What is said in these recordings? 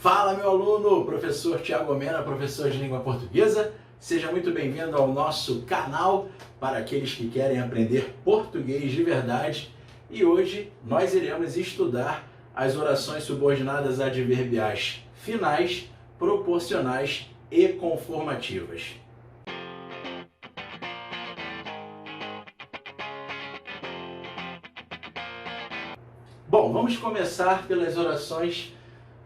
Fala, meu aluno, professor Thiago Mena, professor de língua portuguesa. Seja muito bem-vindo ao nosso canal para aqueles que querem aprender português de verdade. E hoje nós iremos estudar as orações subordinadas adverbiais finais, proporcionais e conformativas. Bom, vamos começar pelas orações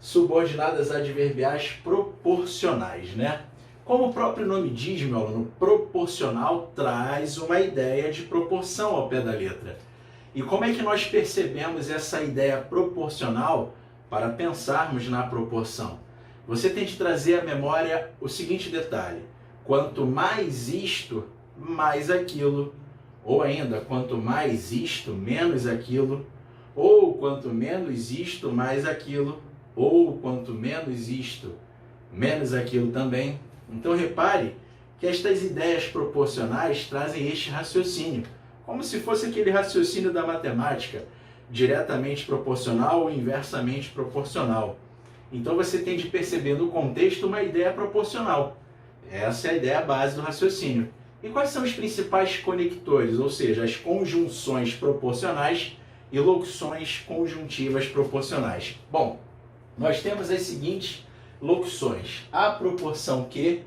subordinadas adverbiais proporcionais, né? Como o próprio nome diz, meu aluno, proporcional traz uma ideia de proporção ao pé da letra. E como é que nós percebemos essa ideia proporcional para pensarmos na proporção? Você tem de trazer à memória o seguinte detalhe: quanto mais isto, mais aquilo. Ou ainda, quanto mais isto, menos aquilo. Ou quanto menos isto, mais aquilo. Ou quanto menos isto, menos aquilo também. Então repare que estas ideias proporcionais trazem este raciocínio, como se fosse aquele raciocínio da matemática, diretamente proporcional ou inversamente proporcional. Então você tem de perceber no contexto uma ideia proporcional. Essa é a ideia base do raciocínio. E quais são os principais conectores, ou seja, as conjunções proporcionais e locuções conjuntivas proporcionais? Bom, nós temos as seguintes locuções: à proporção que,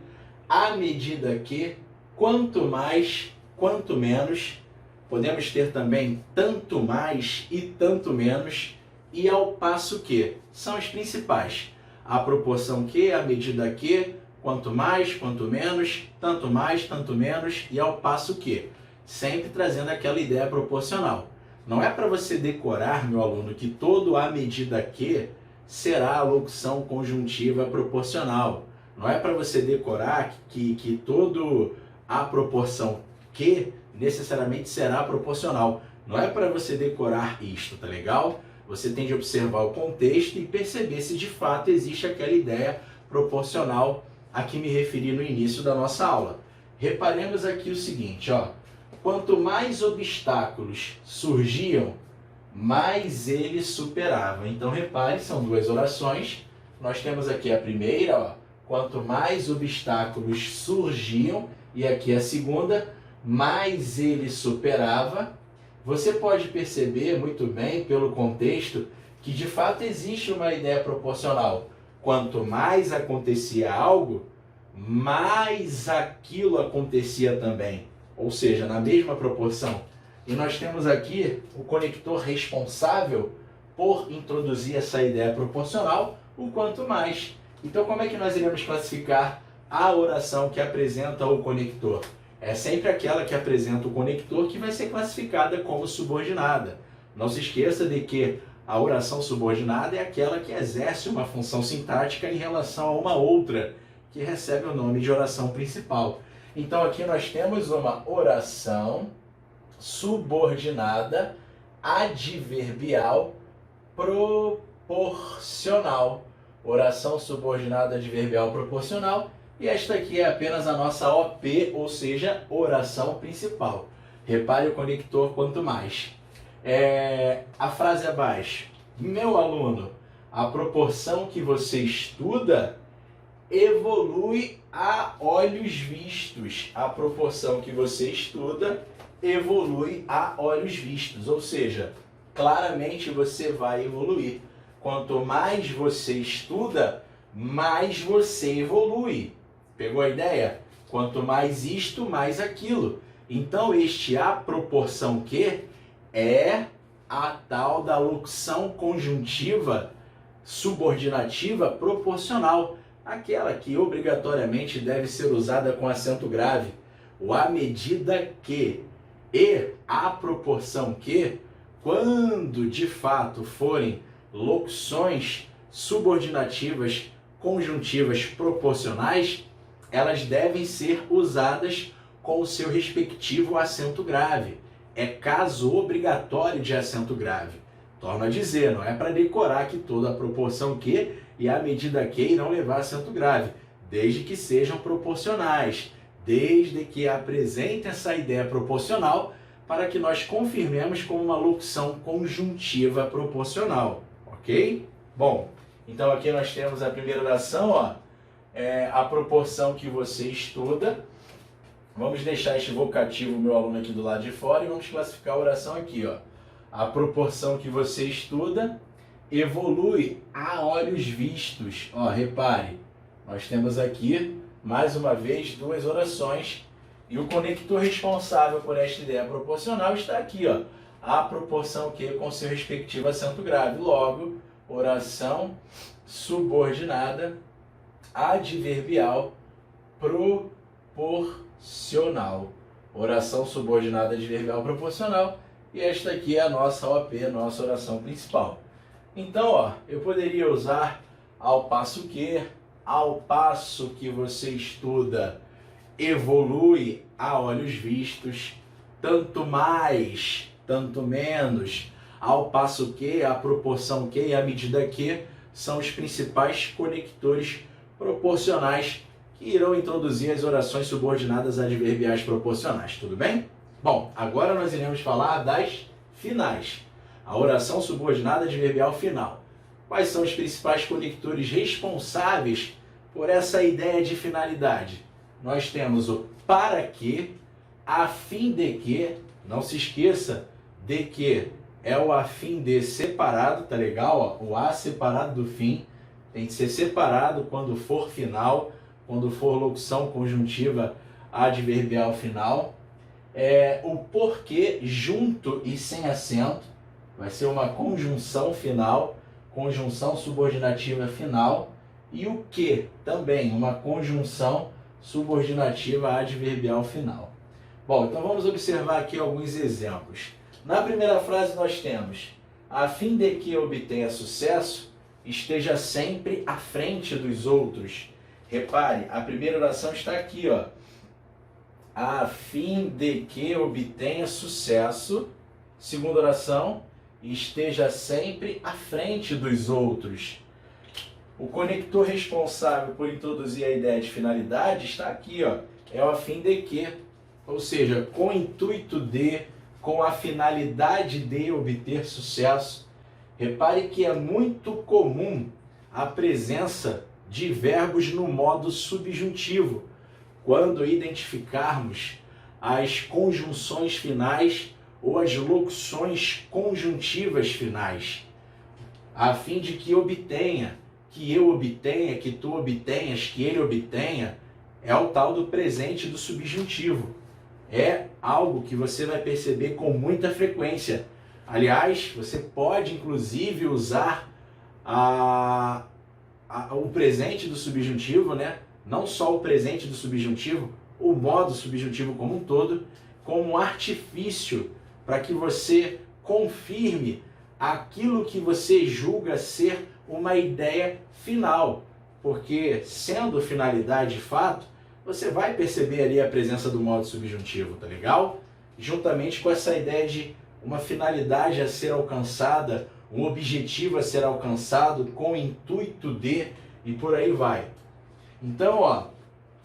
à medida que, quanto mais, quanto menos. Podemos ter também tanto mais e tanto menos, e ao passo que. São as principais. À proporção que, à medida que, quanto mais, quanto menos, tanto mais, tanto menos, e ao passo que. Sempre trazendo aquela ideia proporcional. Não é para você decorar, meu aluno, que todo à medida que será a locução conjuntiva proporcional. Não é para você decorar que todo a proporção que necessariamente será proporcional. Não é para você decorar isto, tá legal? Você tem de observar o contexto e perceber se de fato existe aquela ideia proporcional a que me referi no início da nossa aula. Reparemos aqui o seguinte, ó. Quanto mais obstáculos surgiam, mais ele superava. Então repare, são duas orações. Nós temos aqui a primeira, ó, quanto mais obstáculos surgiam, e aqui a segunda, mais ele superava. Você pode perceber muito bem pelo contexto que de fato existe uma ideia proporcional. Quanto mais acontecia algo, mais aquilo acontecia também. Ou seja, na mesma proporção. E nós temos aqui o conector responsável por introduzir essa ideia proporcional, o quanto mais. Então, como é que nós iremos classificar a oração que apresenta o conector? É sempre aquela que apresenta o conector que vai ser classificada como subordinada. Não se esqueça de que a oração subordinada é aquela que exerce uma função sintática em relação a uma outra, que recebe o nome de oração principal. Então, aqui nós temos uma oração subordinada adverbial proporcional. Oração subordinada adverbial proporcional. E esta aqui é apenas a nossa OP, ou seja, oração principal. Repare o conector quanto mais. A frase abaixo. Meu aluno, a proporção que você estuda evolui a olhos vistos. A proporção que você estuda evolui a olhos vistos, ou seja, claramente você vai evoluir. Quanto mais você estuda, mais você evolui. Pegou a ideia? Quanto mais isto, mais aquilo. Então, a proporção que é a tal da locução conjuntiva subordinativa proporcional, aquela que obrigatoriamente deve ser usada com acento grave. O à medida que e à proporção que, quando de fato forem locuções subordinativas conjuntivas proporcionais, elas devem ser usadas com o seu respectivo acento grave. É caso obrigatório de acento grave. Torno a dizer, não é para decorar que toda a proporção que e à medida que irão levar acento grave, desde que sejam proporcionais, desde que apresentem essa ideia proporcional para que nós confirmemos como uma locução conjuntiva proporcional, ok? Bom, Então aqui nós temos a primeira oração, ó, a proporção que você estuda. Vamos deixar este vocativo, meu aluno, aqui do lado de fora e vamos classificar a oração aqui, ó. A proporção que você estuda evolui a olhos vistos. Ó, repare, nós temos aqui, mais uma vez, duas orações e o conector responsável por esta ideia proporcional está aqui, ó. A proporção que com seu respectivo acento grave. Logo, oração subordinada adverbial proporcional. Oração subordinada adverbial proporcional. E esta aqui é a nossa OP, a nossa oração principal. Então, ó, eu poderia usar ao passo que você estuda, evolui a olhos vistos, tanto mais, tanto menos, ao passo que, a proporção que e a medida que são os principais conectores proporcionais que irão introduzir as orações subordinadas adverbiais proporcionais, tudo bem? Bom, agora nós iremos falar das finais. A oração subordinada adverbial final. Quais são os principais conectores responsáveis por essa ideia de finalidade? Nós temos o para que, a fim de que, não se esqueça de que é o a fim de separado, tá legal? Ó, o a separado do fim tem que ser separado quando for final, quando for locução conjuntiva adverbial final. O porquê junto e sem acento, vai ser uma conjunção final, conjunção subordinativa final, e o que também, uma conjunção subordinativa adverbial final. Bom, então vamos observar aqui alguns exemplos. Na primeira frase nós temos, a fim de que obtenha sucesso, esteja sempre à frente dos outros. Repare, a primeira oração está aqui, ó. A fim de que obtenha sucesso. Segunda oração, esteja sempre à frente dos outros. O conector responsável por introduzir a ideia de finalidade está aqui, ó. É o a fim de que, ou seja, com o intuito de, com a finalidade de obter sucesso. Repare que é muito comum a presença de verbos no modo subjuntivo, quando identificarmos as conjunções finais ou as locuções conjuntivas finais, a fim de que obtenha, que eu obtenha, que tu obtenhas, que ele obtenha, é o tal do presente do subjuntivo. É algo que você vai perceber com muita frequência. Aliás, você pode inclusive usar o presente do subjuntivo, né? Não só o presente do subjuntivo, o modo subjuntivo como um todo, como um artifício para que você confirme aquilo que você julga ser uma ideia final. Porque, sendo finalidade de fato, você vai perceber ali a presença do modo subjuntivo, tá legal? Juntamente com essa ideia de uma finalidade a ser alcançada, um objetivo a ser alcançado com o intuito de, e por aí vai. Então, ó,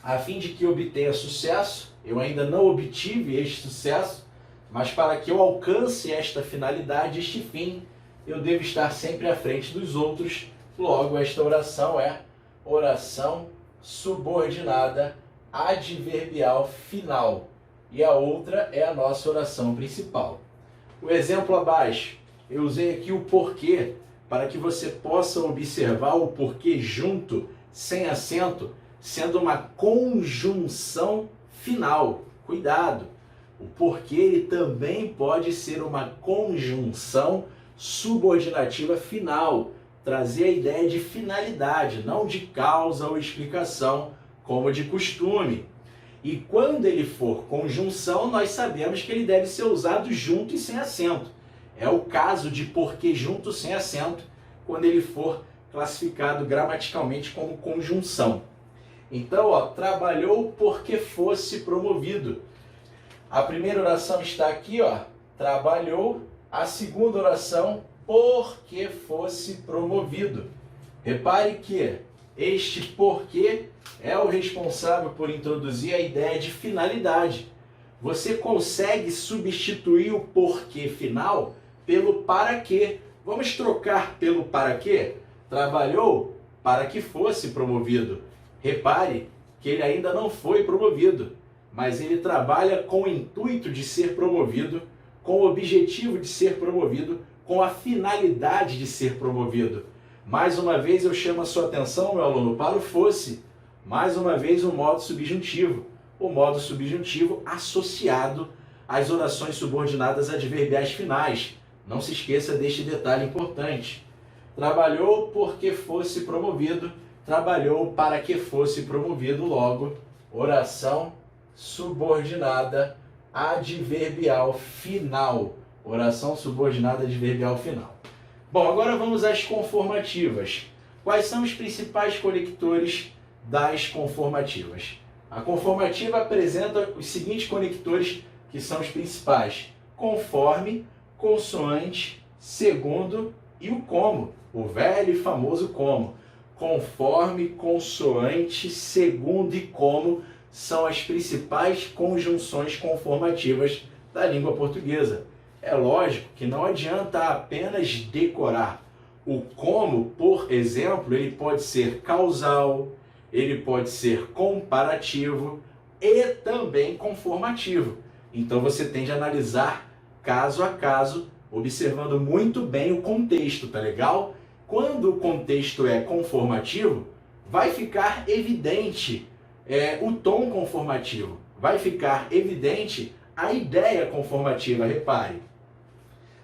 a fim de que obtenha sucesso, eu ainda não obtive este sucesso, mas para que eu alcance esta finalidade, este fim, eu devo estar sempre à frente dos outros. Logo, esta oração é oração subordinada adverbial final. E a outra é a nossa oração principal. O exemplo abaixo, eu usei aqui o porquê, para que você possa observar o porquê junto, sem acento, sendo uma conjunção final. Cuidado! O porquê ele também pode ser uma conjunção subordinativa final, trazer a ideia de finalidade, não de causa ou explicação, como de costume. E quando ele for conjunção, nós sabemos que ele deve ser usado junto e sem acento. É o caso de porquê junto sem acento, quando ele for classificado gramaticalmente como conjunção. Então, ó, trabalhou porque fosse promovido. A primeira oração está aqui, ó, trabalhou. A segunda oração, porque fosse promovido. Repare que este porquê é o responsável por introduzir a ideia de finalidade. Você consegue substituir o porquê final pelo para quê. Vamos trocar pelo para quê? Trabalhou para que fosse promovido. Repare que ele ainda não foi promovido, mas ele trabalha com o intuito de ser promovido, com o objetivo de ser promovido, com a finalidade de ser promovido. Mais uma vez eu chamo a sua atenção, meu aluno, para o fosse. Mais uma vez o modo subjuntivo. O modo subjuntivo associado às orações subordinadas adverbiais finais. Não se esqueça deste detalhe importante. Trabalhou porque fosse promovido, trabalhou para que fosse promovido, logo, oração subordinada adverbial final. Oração subordinada adverbial final. Bom, agora vamos às conformativas. Quais são os principais conectores das conformativas? A conformativa apresenta os seguintes conectores que são os principais: conforme, consoante, segundo e o como, o velho e famoso como. Conforme, consoante, segundo e como são as principais conjunções conformativas da língua portuguesa. É lógico que não adianta apenas decorar. O como, por exemplo, ele pode ser causal, ele pode ser comparativo e também conformativo. Então você tem de analisar caso a caso, observando muito bem o contexto, tá legal? Quando o contexto é conformativo, vai ficar evidente o tom conformativo, vai ficar evidente a ideia conformativa. Repare,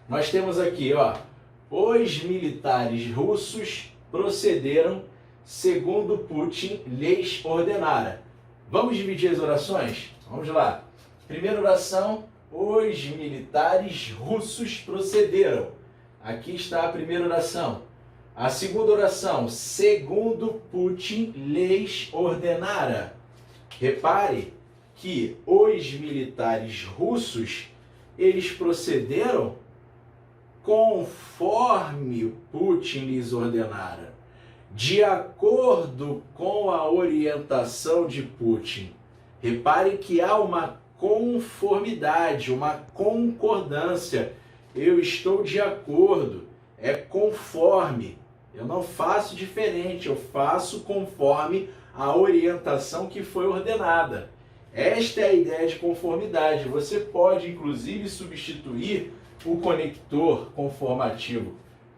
nós temos aqui, ó, os militares russos procederam segundo Putin lhes ordenara. Vamos dividir as orações? Vamos lá. Primeira oração, os militares russos procederam. Aqui está a primeira oração. A segunda oração, segundo Putin lhes ordenara. Repare que os militares russos, eles procederam conforme Putin lhes ordenara, de acordo com a orientação de Putin. Repare que há uma conformidade, uma concordância. Eu estou de acordo, é conforme. Eu não faço diferente, eu faço conforme a orientação que foi ordenada. Esta é a ideia de conformidade. Você pode, inclusive, substituir o conector conformativo,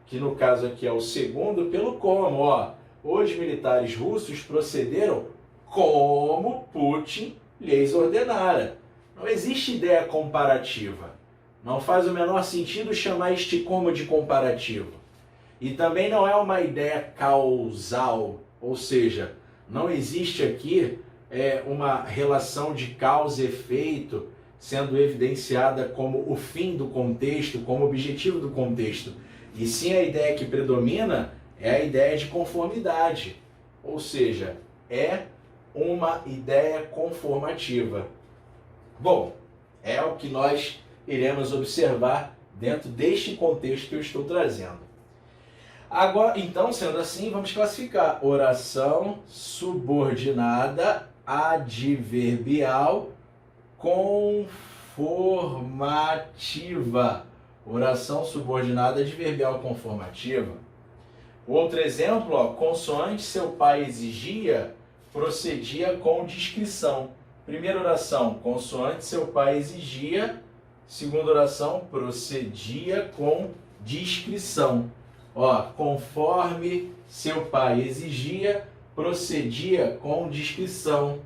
que no caso aqui é o segundo, pelo como. Ó, os militares russos procederam como Putin lhes ordenara. Não existe ideia comparativa. Não faz o menor sentido chamar este como de comparativo. E também não é uma ideia causal, ou seja, não existe aqui uma relação de causa e efeito sendo evidenciada como o fim do contexto, como objetivo do contexto. E sim, a ideia que predomina é a ideia de conformidade, ou seja, é uma ideia conformativa. Bom, é o que nós iremos observar dentro deste contexto que eu estou trazendo. Agora, então, sendo assim, vamos classificar oração subordinada adverbial conformativa. Oração subordinada adverbial conformativa. Outro exemplo, ó, consoante seu pai exigia, procedia com discrição. Primeira oração, consoante seu pai exigia. Segunda oração, procedia com discrição. Ó, conforme seu pai exigia, procedia com discrição.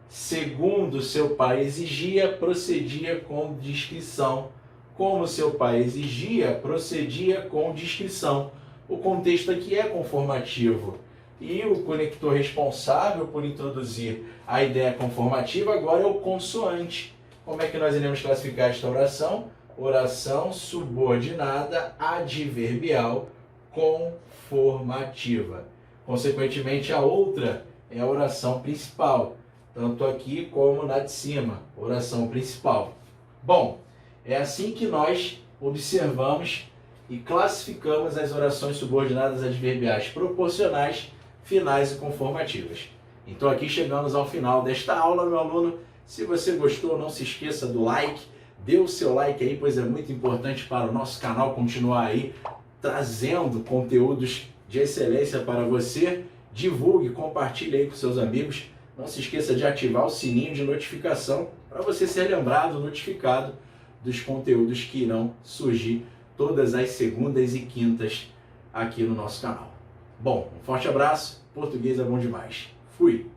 Segundo seu pai exigia, procedia com discrição. Como seu pai exigia, procedia com discrição. O contexto aqui é conformativo. E o conector responsável por introduzir a ideia conformativa agora é o consoante. Como é que nós iremos classificar esta oração? Oração subordinada adverbial conformativa. Consequentemente, a outra é a oração principal, tanto aqui como na de cima, oração principal. Bom, é assim que nós observamos e classificamos as orações subordinadas adverbiais proporcionais, finais e conformativas. Então aqui chegamos ao final desta aula, meu aluno. Se você gostou, não se esqueça do like, dê o seu like aí, pois é muito importante para o nosso canal continuar aí trazendo conteúdos de excelência para você. Divulgue, compartilhe aí com seus amigos. Não se esqueça de ativar o sininho de notificação para você ser lembrado, notificado dos conteúdos que irão surgir todas as segundas e quintas aqui no nosso canal. Bom, um forte abraço. Português é bom demais. Fui!